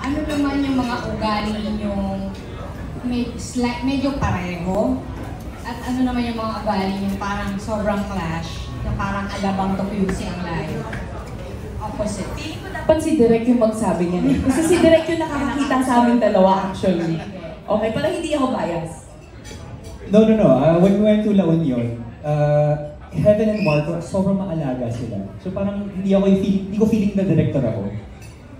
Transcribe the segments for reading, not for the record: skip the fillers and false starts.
ano naman yung mga ugali ninyong medyo pareho? At ano naman yung mga ugali ninyong parang sobrang clash, na parang alabang to si ang layo? Opposite. Dapat si Direk yung magsabi niya. Kasi si Direk yung nakakakita sa aming dalawa actually. Okay, parang hindi ako bias. No. When we went to La Union, Heaven and Marco, sobrang maalaga sila. So parang hindi ko feeling na director ako.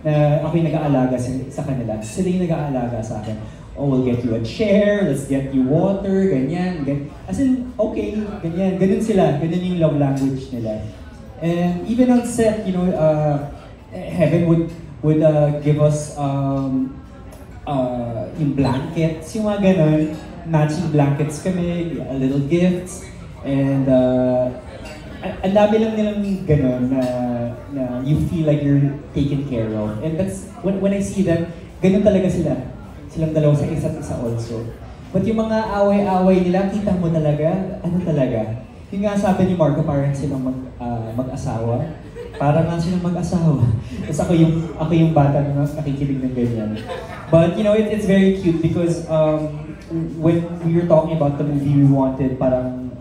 Na ako yung nag-aalaga sa kanila. Sila yung nag-aalaga sa akin. Oh, we'll get you a chair, let's get you water, ganyan. As in, okay, ganyan. Ganun sila. Ganun yung love language nila. And even on set, Heaven would give us yung blankets, yung mga ganun. Matching blankets kami, a little gifts. And ang dami lang nilang ganun na you feel like you're taken care of. And that's, when I see them, ganun talaga sila. Silang dalawa sa isa't isa also. But yung mga away-away nila, kita mo talaga, ano talaga. Yung nga sabi ni Marco, parang silang mag-asawa. Parang nga silang mag-asawa. Tapos ako yung bata na nakikinig ng ganyan. But it's very cute because when we were talking about the movie, we wanted parang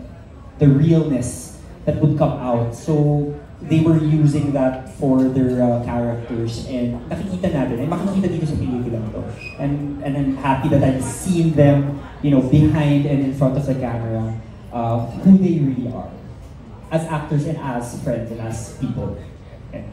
the realness that would come out. So they were using that for their characters, and nakikita natin, and makikita dito sa pelikula to. And I'm happy that I've seen them, behind and in front of the camera, who they really are, as actors and as friends and as people. And